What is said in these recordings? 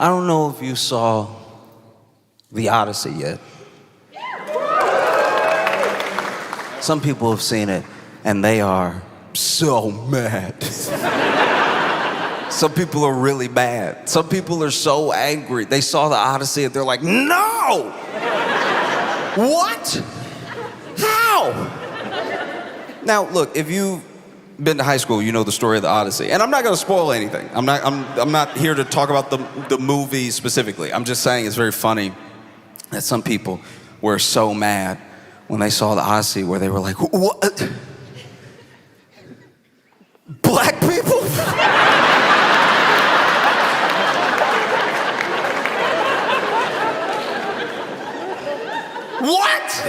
I don't know if you saw the Odyssey yet. Some people have seen it, and they are so mad. Some people are really mad. Some people are so angry. They saw the Odyssey, and they're like, no! What? How? Now, look, if you've been to high school, you know the story of the Odyssey. And I'm not gonna spoil anything. I'm not here to talk about the movie specifically. I'm just saying it's very funny that some people were so mad when they saw the Odyssey where they were like, what? Black people? What?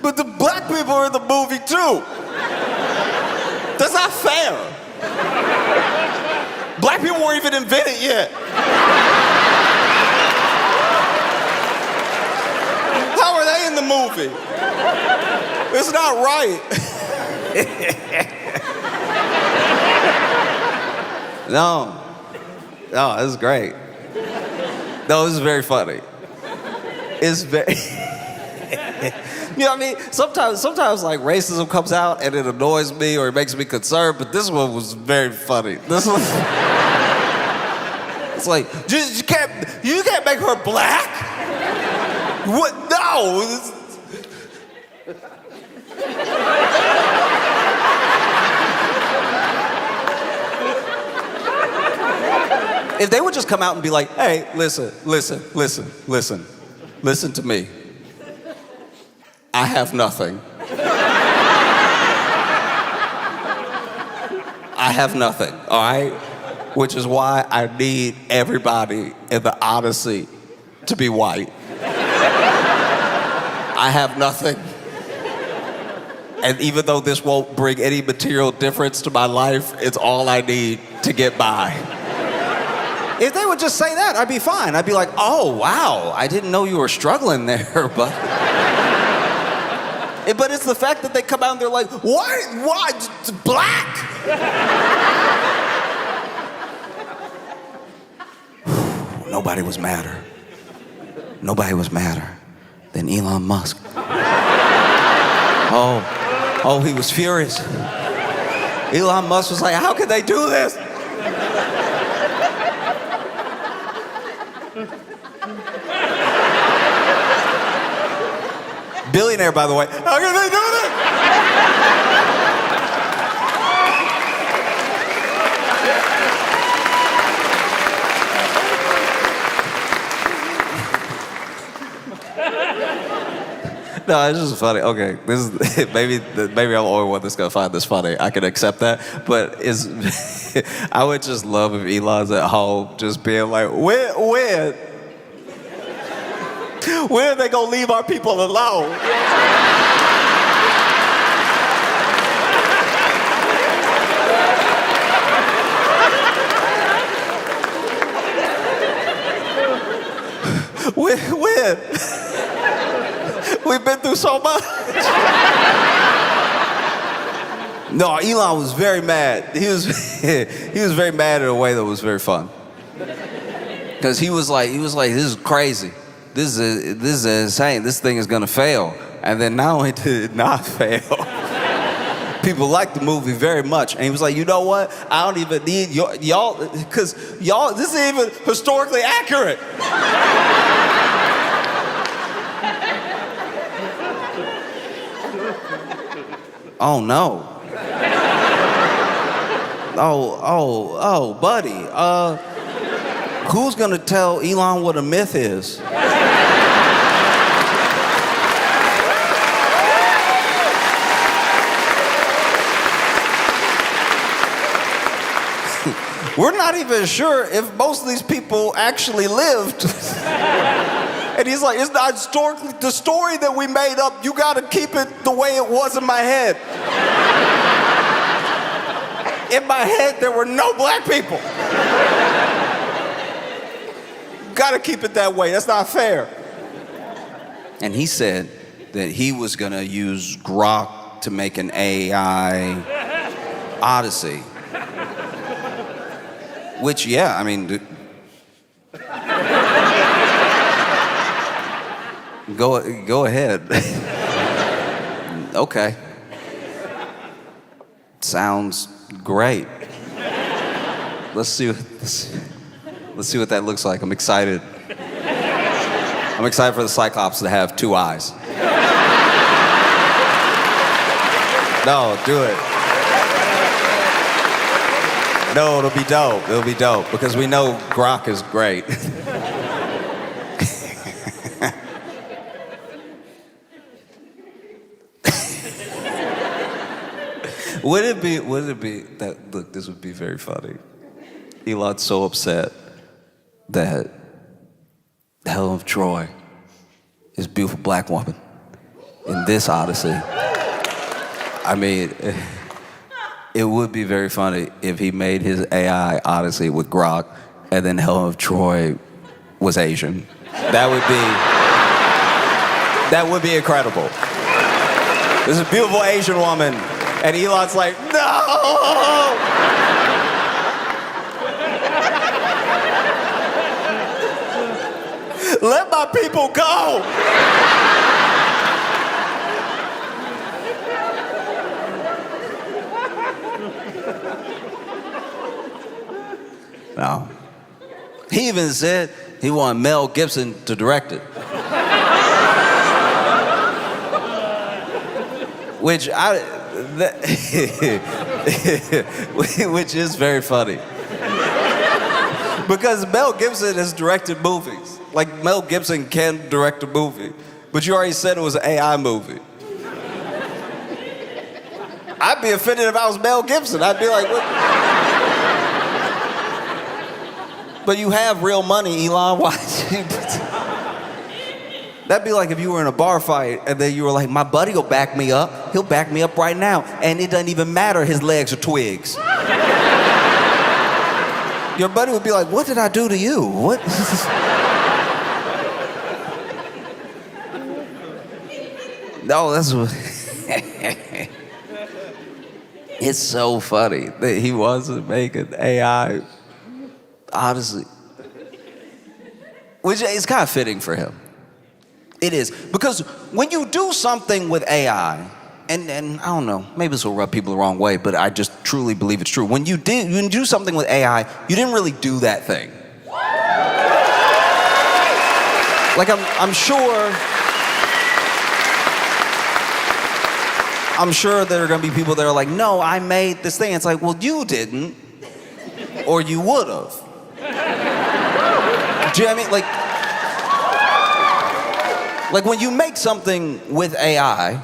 But the black people are in the movie too. That's not fair. Black people weren't even invented yet. How are they in the movie? It's not right. No, this is great. No, this is very funny. It's very, you know what I mean? Sometimes like racism comes out and it annoys me or it makes me concerned, but this one was very funny. This one, it's like, you can't make her black? What, no. If they would just come out and be like, hey, listen to me. I have nothing. I have nothing, all right? Which is why I need everybody in the Odyssey to be white. I have nothing. And even though this won't bring any material difference to my life, it's all I need to get by. If they would just say that, I'd be fine. I'd be like, oh, wow, I didn't know you were struggling there, but it's the fact that they come out and they're like, why, it's black? Nobody was madder. Nobody was madder than Elon Musk. Oh, he was furious. Elon Musk was like, how could they do this? Billionaire, by the way. How can they do this? No, it's just funny. Okay, this is maybe I'm the only one that's gonna find this funny. I can accept that, but I would just love if Elon's at home just being like, when are they gonna leave our people alone? When? We've been through so much. No, Elon was very mad. He was very mad in a way that was very fun. Because he was like, this is crazy. This is insane. This thing is gonna fail. And then not only did it not fail, people liked the movie very much. And he was like, you know what? I don't even need y'all, because y'all, this isn't even historically accurate. Oh no. Oh, buddy. Who's gonna tell Elon what a myth is? We're not even sure if most of these people actually lived. And he's like, it's not historically, the story that we made up, you gotta keep it the way it was in my head. In my head, there were no black people. Gotta keep it that way, that's not fair. And he said that he was gonna use Grok to make an AI Odyssey. Which, yeah, I mean, go ahead. Okay. Sounds great. Let's see what that looks like. I'm excited. I'm excited for the Cyclops to have 2 eyes. No, do it. No, it'll be dope. It'll be dope because we know Grok is great. Would it be that, look, this would be very funny. Elon's so upset that Helen of Troy is a beautiful black woman in this Odyssey. I mean, it would be very funny if he made his AI Odyssey with Grok and then Helen of Troy was Asian. That would be incredible. There's a beautiful Asian woman and Elon's like, no! Let my people go! No. He even said he wanted Mel Gibson to direct it. Which which is very funny. Because Mel Gibson has directed movies. Like, Mel Gibson can direct a movie. But you already said it was an AI movie. I'd be offended if I was Mel Gibson. I'd be like, what? But you have real money, Elon. Why? That'd be like if you were in a bar fight and then you were like, my buddy will back me up. He'll back me up right now. And it doesn't even matter, his legs are twigs. Your buddy would be like, what did I do to you? What? No, that's what... It's so funny that he wants to make an AI Odyssey. Which is kind of fitting for him. It is. Because when you do something with AI, and I don't know, maybe this will rub people the wrong way, but I just truly believe it's true. When you do something with AI, you didn't really do that thing. Like, I'm sure there are gonna be people that are like, no, I made this thing. It's like, well, you didn't, or you would've. Do you know what I mean? Like when you make something with AI,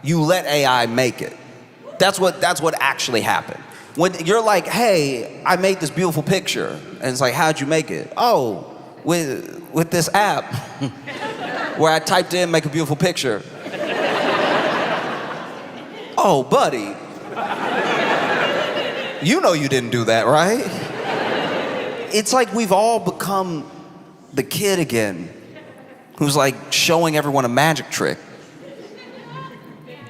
you let AI make it. That's what actually happened. When you're like, hey, I made this beautiful picture, and it's like, how'd you make it? Oh, with this app where I typed in make a beautiful picture. Oh, buddy, you know you didn't do that, right? It's like we've all become the kid again who's like showing everyone a magic trick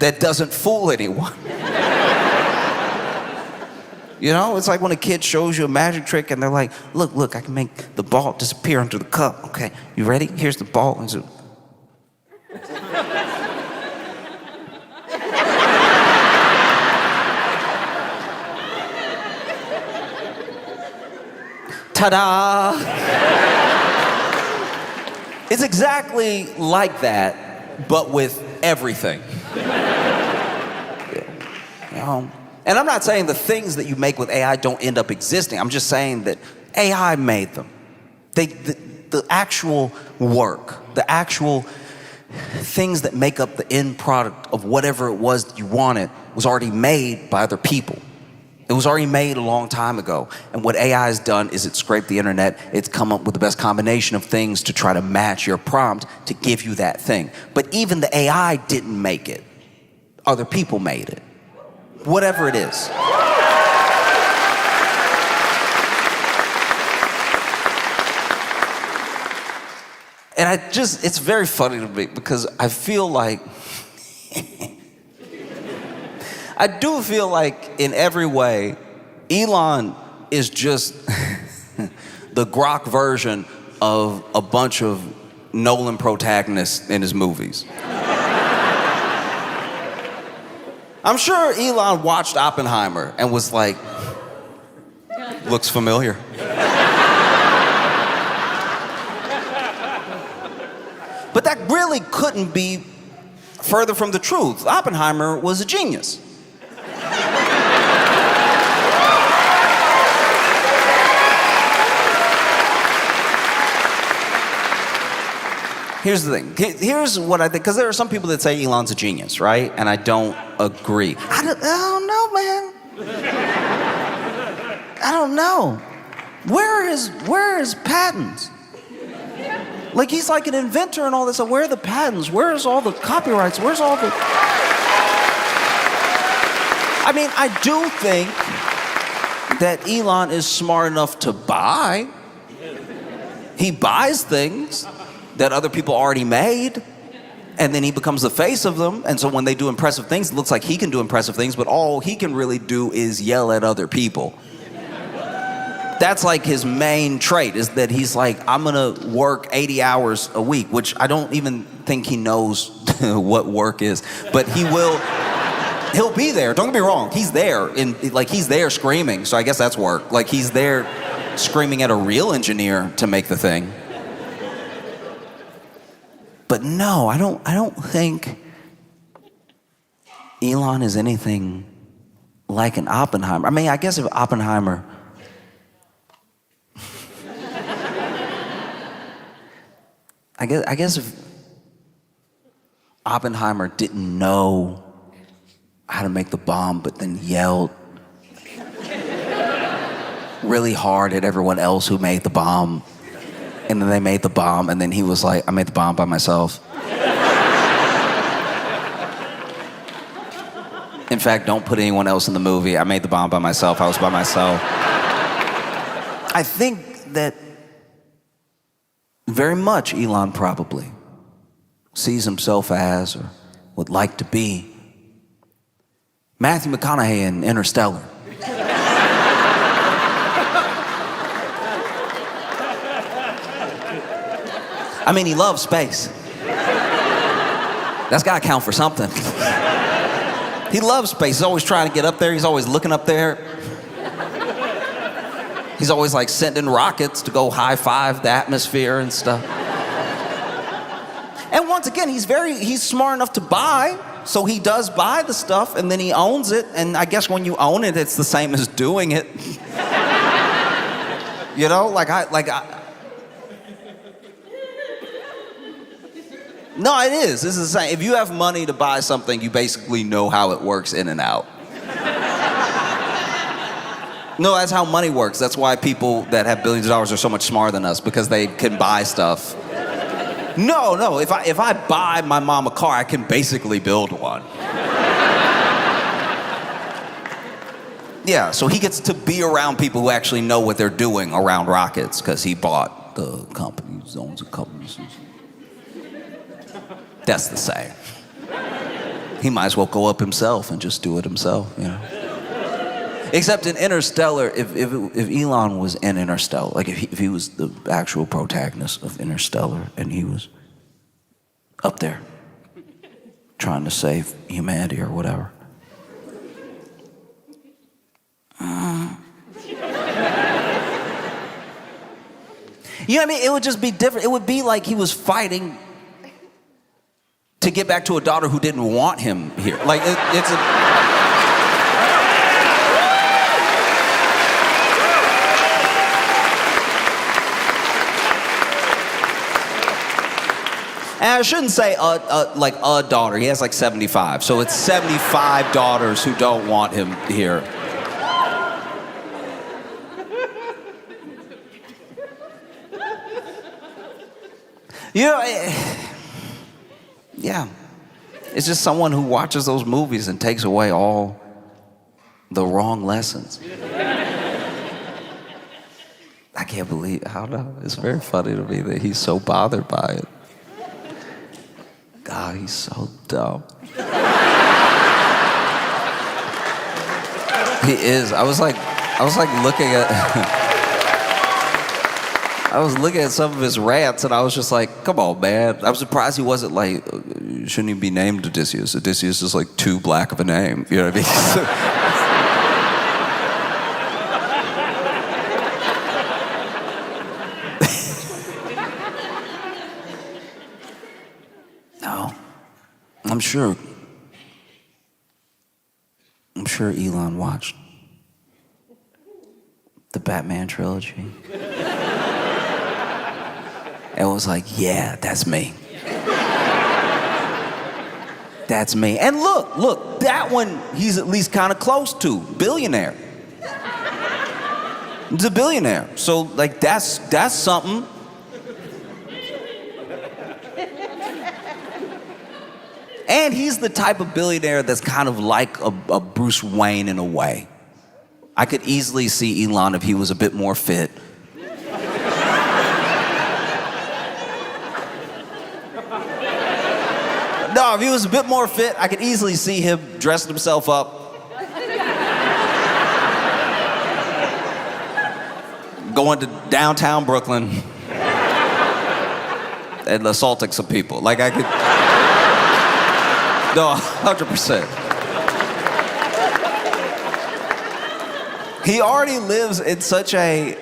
that doesn't fool anyone. You know, it's like when a kid shows you a magic trick and they're like, look, I can make the ball disappear under the cup. Okay, you ready? Here's the ball. And so, ta-da! It's exactly like that, but with everything. You know? And I'm not saying the things that you make with AI don't end up existing. I'm just saying that AI made them. The actual work, the actual things that make up the end product of whatever it was that you wanted was already made by other people. It was already made a long time ago. And what AI has done is it scraped the internet. It's come up with the best combination of things to try to match your prompt to give you that thing. But even the AI didn't make it. Other people made it. Whatever it is. And it's very funny to me because I feel like, I do feel like in every way, Elon is just the Grok version of a bunch of Nolan protagonists in his movies. I'm sure Elon watched Oppenheimer and was like, looks familiar. But that really couldn't be further from the truth. Oppenheimer was a genius. Here's the thing. Here's what I think, because there are some people that say Elon's a genius, right? And I don't agree. I don't know, man. I don't know. Where are his patents? Like, he's like an inventor and all this. So where are the patents? Where's all the copyrights? Where's all the... I mean, I do think that Elon is smart enough to buy. He buys things that other people already made, and then he becomes the face of them. And so when they do impressive things, it looks like he can do impressive things, but all he can really do is yell at other people. That's like his main trait, is that he's like, I'm gonna work 80 hours a week, which I don't even think he knows what work is, but he'll be there. Don't get me wrong, he's there, he's there screaming, so I guess that's work. Like, he's there screaming at a real engineer to make the thing. But no, I don't think Elon is anything like an Oppenheimer. I mean, I guess if Oppenheimer... I guess if Oppenheimer didn't know how to make the bomb, but then yelled really hard at everyone else who made the bomb, and then they made the bomb, and then he was like, I made the bomb by myself. In fact, don't put anyone else in the movie. I made the bomb by myself. I was by myself. I think that very much Elon probably sees himself as, or would like to be, Matthew McConaughey in Interstellar. I mean, he loves space. That's gotta count for something. He loves space. He's always trying to get up there. He's always looking up there. He's always like sending rockets to go high five the atmosphere and stuff. And once again, he's smart enough to buy, so he does buy the stuff and then he owns it. And I guess when you own it, it's the same as doing it. You know, no, it is. This is the same. If you have money to buy something, you basically know how it works in and out. No, that's how money works. That's why people that have billions of dollars are so much smarter than us, because they can buy stuff. No, if I buy my mom a car, I can basically build one. Yeah, so he gets to be around people who actually know what they're doing around rockets, because he bought the company, he owns a company. That's the same. He might as well go up himself and just do it himself, you know. Except in Interstellar, if Elon was in Interstellar, like if he was the actual protagonist of Interstellar and he was up there trying to save humanity or whatever. You know what I mean? It would just be different. It would be like he was fighting to get back to a daughter who didn't want him here. Like, it's a... And I shouldn't say like a daughter. He has like 75. So it's 75 daughters who don't want him here. You know, yeah. It's just someone who watches those movies and takes away all the wrong lessons. I can't believe, I don't know. It's very funny to me that he's so bothered by it. God, he's so dumb. He is. I was like looking at I was looking at some of his rants, and I was just like, come on, man. I'm surprised he wasn't like, shouldn't he be named Odysseus? Odysseus is like too black of a name. You know what I mean? No. I'm sure Elon watched the Batman trilogy. And was like, yeah, that's me. That's me. And look, that one he's at least kind of close to. Billionaire. He's a billionaire. So, like, that's something. And he's the type of billionaire that's kind of like a Bruce Wayne in a way. I could easily see Elon if he was a bit more fit. No, if he was a bit more fit, I could easily see him dressing himself up. Going to downtown Brooklyn and assaulting some people. Like I could... No, 100%. He already lives in such a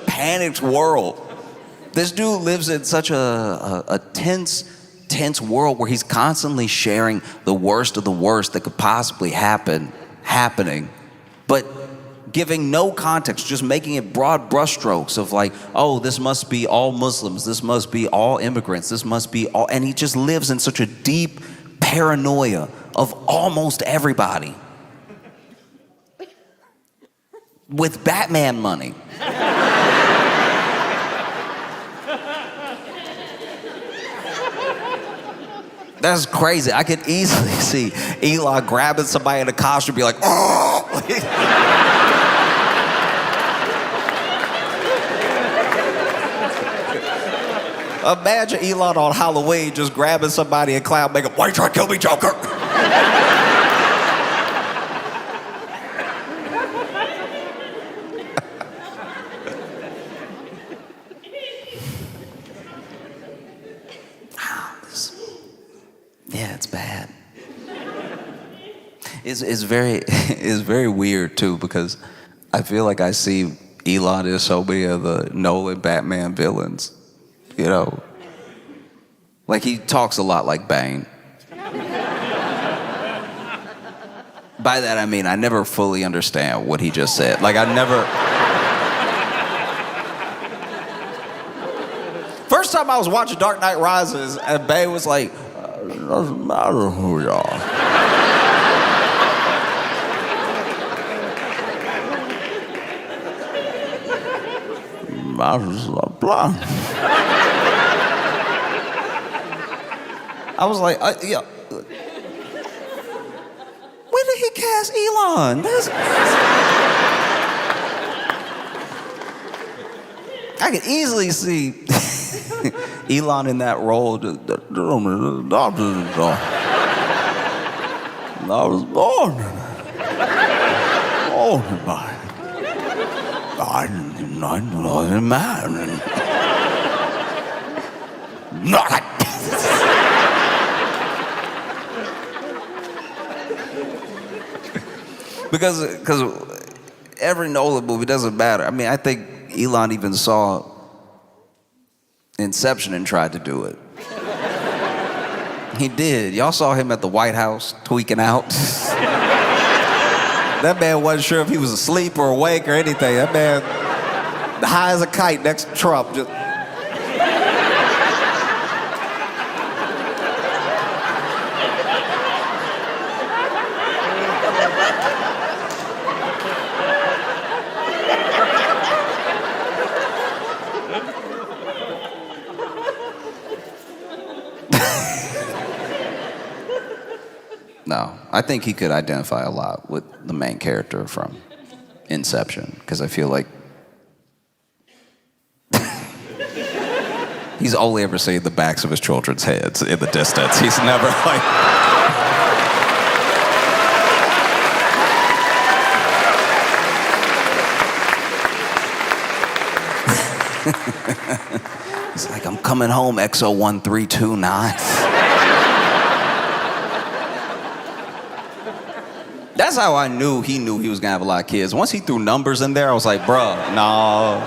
panicked world. This dude lives in such a tense world where he's constantly sharing the worst of the worst that could possibly happening, but giving no context, just making it broad brushstrokes of like, oh, this must be all Muslims, this must be all immigrants, this must be all, and he just lives in such a deep paranoia of almost everybody. With Batman money. That's crazy. I could easily see Elon grabbing somebody in a costume and be like, oh! Imagine Elon on Halloween just grabbing somebody in clown makeup. Why are you trying to kill me, Joker? Yeah, it's bad. It's very weird too, because I feel like I see Elon as so many of the Nolan Batman villains. You know, like he talks a lot like Bane. By that I mean I never fully understand what he just said. Like I never. First time I was watching Dark Knight Rises, and Bane was like, "It doesn't matter who you are." Matters a blind. I was like, yeah. When did he cast Elon? I could easily see Elon in that role. I was born by. I'm not a man. Not. Because every Nolan movie doesn't matter. I mean, I think Elon even saw Inception and tried to do it. He did. Y'all saw him at the White House tweaking out. That man wasn't sure if he was asleep or awake or anything. That man, high as a kite next to Trump. Just... No, I think he could identify a lot with the main character from Inception, because I feel like he's only ever seen the backs of his children's heads in the distance. He's never like... He's like, I'm coming home, XO1329. That's how I knew he was gonna have a lot of kids. Once he threw numbers in there, I was like, bruh, no,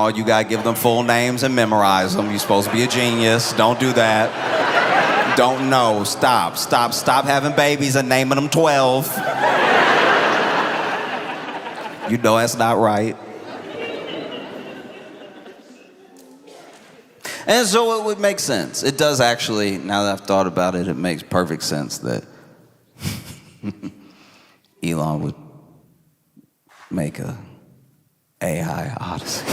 you gotta give them full names and memorize them. You're supposed to be a genius. Don't do that. Don't know. Stop having babies and naming them 12. You know that's not right. And so it would make sense. It does actually, now that I've thought about it, it makes perfect sense that Elon would make a AI Odyssey.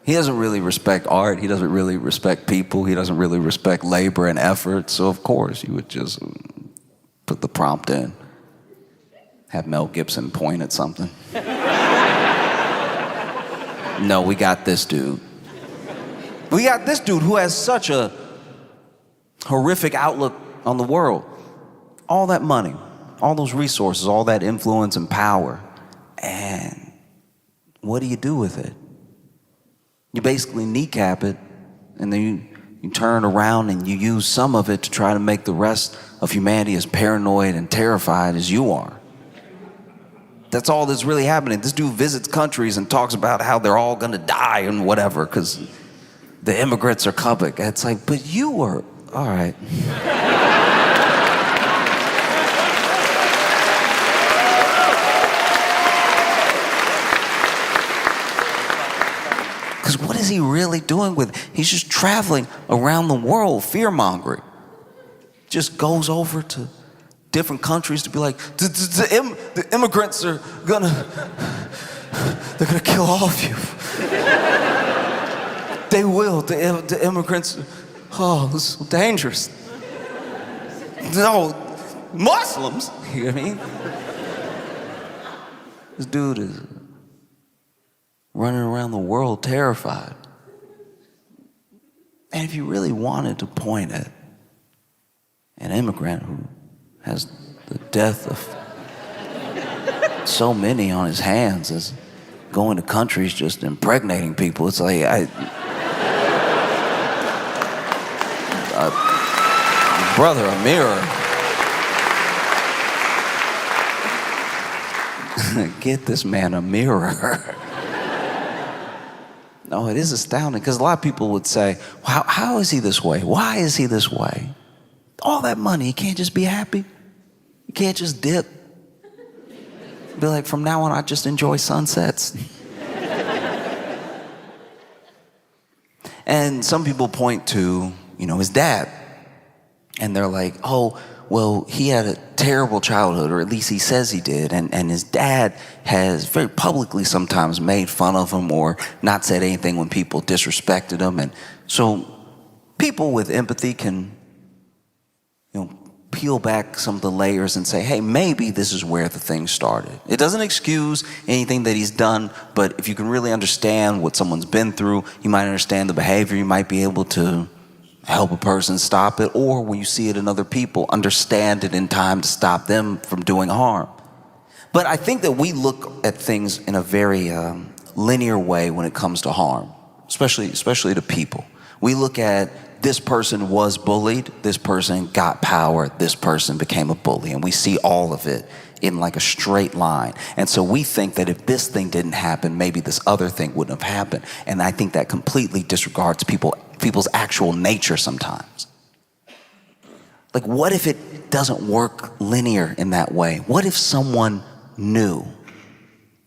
He doesn't really respect art. He doesn't really respect people. He doesn't really respect labor and effort. So of course you would just put the prompt in, have Mel Gibson point at something. No, we got this dude. We got this dude who has such a horrific outlook on the world. All that money, all those resources, all that influence and power. And what do you do with it? You basically kneecap it, and then you turn around and you use some of it to try to make the rest of humanity as paranoid and terrified as you are. That's all that's really happening. This dude visits countries and talks about how they're all gonna die and whatever because the immigrants are coming. It's like, but you were, all right. Because what is he really doing with it? He's just traveling around the world, fear-mongering. Just goes over to different countries to be like, the immigrants are they're gonna kill all of you. They will, the immigrants, oh, it's so dangerous. No, Muslims, you know what I mean? This dude is running around the world terrified. And if you really wanted to point at an immigrant who has the death of so many on his hands as going to countries just impregnating people, it's like, brother, a mirror. Get this man a mirror. No, it is astounding because a lot of people would say, how is he this way? Why is he this way? All that money, he can't just be happy. He can't just dip. Be like, from now on, I just enjoy sunsets. And some people point to, his dad. And they're like, oh, well, he had a terrible childhood, or at least he says he did. And his dad has very publicly sometimes made fun of him or not said anything when people disrespected him. And so people with empathy can, peel back some of the layers and say, hey, maybe this is where the thing started. It doesn't excuse anything that he's done, but if you can really understand what someone's been through, you might understand the behavior, you might be able to help a person stop it, or when you see it in other people, understand it in time to stop them from doing harm. But I think that we look at things in a very linear way when it comes to harm, especially to people. We look at this person was bullied, this person got power, this person became a bully, and we see all of it in like a straight line. And so we think that if this thing didn't happen, maybe this other thing wouldn't have happened. And I think that completely disregards people's actual nature sometimes. Like, what if it doesn't work linear in that way? What if someone knew?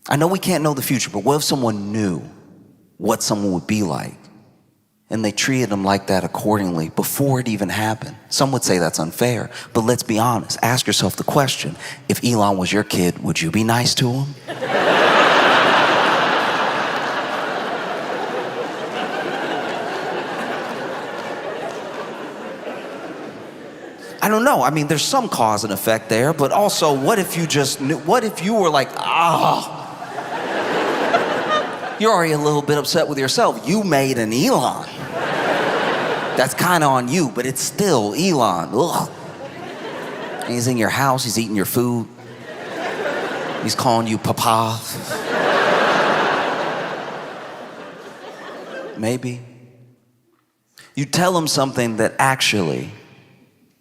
I know we can't know the future, but what if someone knew what someone would be like? And they treated them like that accordingly before it even happened. Some would say that's unfair, but let's be honest. Ask yourself the question, if Elon was your kid, would you be nice to him? I don't know. I mean, there's some cause and effect there, but also, what if you just knew? What if you were like, you're already a little bit upset with yourself. You made an Elon. That's kind of on you, but it's still Elon. Ugh. And he's in your house, he's eating your food. He's calling you Papa. maybe. You tell him something that actually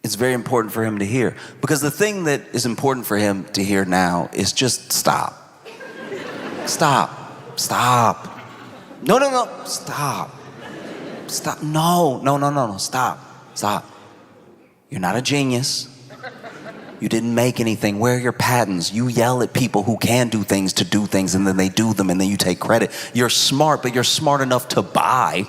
is very important for him to hear. Because the thing that is important for him to hear now is just stop. Stop. Stop. No, stop. Stop. No, stop. Stop. You're not a genius. You didn't make anything. Where are your patents? You yell at people who can do things to do things, and then they do them, and then you take credit. You're smart, but you're smart enough to buy.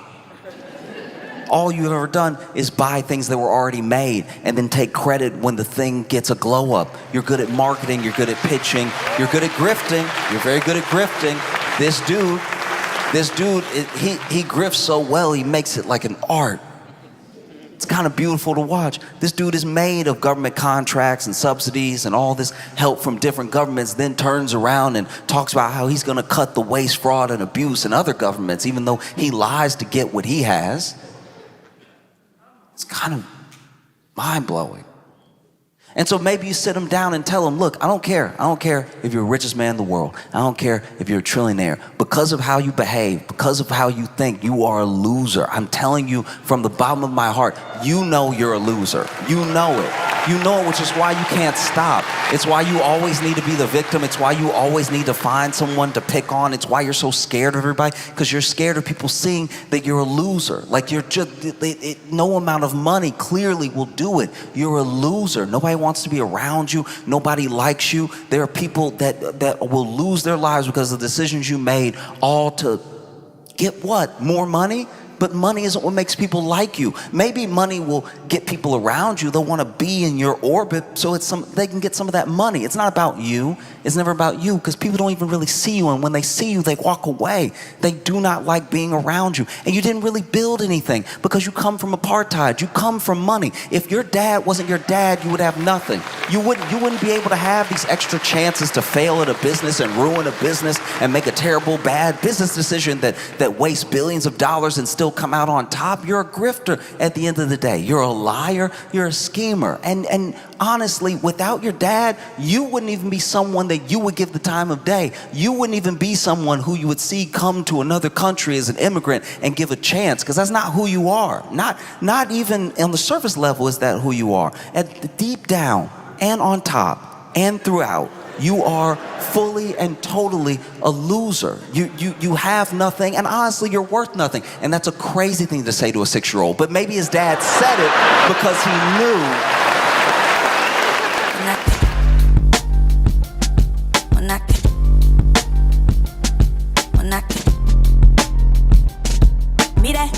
All you've ever done is buy things that were already made and then take credit when the thing gets a glow up. You're good at marketing. You're good at pitching. You're good at grifting. You're very good at grifting. This dude, he grifts so well, he makes it like an art. It's kind of beautiful to watch. This dude is made of government contracts and subsidies and all this help from different governments, then turns around and talks about how he's going to cut the waste, fraud, and abuse in other governments, even though he lies to get what he has. It's kind of mind-blowing. And so maybe you sit him down and tell him, look, I don't care. I don't care if you're the richest man in the world. I don't care if you're a trillionaire. Because of how you behave, because of how you think, you are a loser. I'm telling you from the bottom of my heart, you know you're a loser. You know it. You know it, which is why you can't stop. It's why you always need to be the victim. It's why you always need to find someone to pick on. It's why you're so scared of everybody, because you're scared of people seeing that you're a loser. Like you're just, no amount of money clearly will do it. You're a loser. Nobody wants to be around you. Nobody likes you. There are people that will lose their lives because of the decisions you made, all to get what? More money? But money isn't what makes people like you. Maybe money will get people around you. They'll want to be in your orbit so they can get some of that money. It's not about you. It's never about you, because people don't even really see you. And when they see you, they walk away. They do not like being around you. And you didn't really build anything because you come from apartheid. You come from money. If your dad wasn't your dad, you would have nothing. You wouldn't be able to have these extra chances to fail at a business and ruin a business and make a terrible, bad business decision that wastes billions of dollars and still come out on top. You're a grifter at the end of the day. You're a liar. You're a schemer. And honestly, without your dad, you wouldn't even be someone that you would give the time of day. You wouldn't even be someone who you would see come to another country as an immigrant and give a chance, because that's not who you are. Not even on the surface level is that who you are. At the deep down and on top and throughout, you are fully and totally a loser. You have nothing, and honestly, you're worth nothing. And that's a crazy thing to say to a 6-year-old. But maybe his dad said it because he knew. Mira,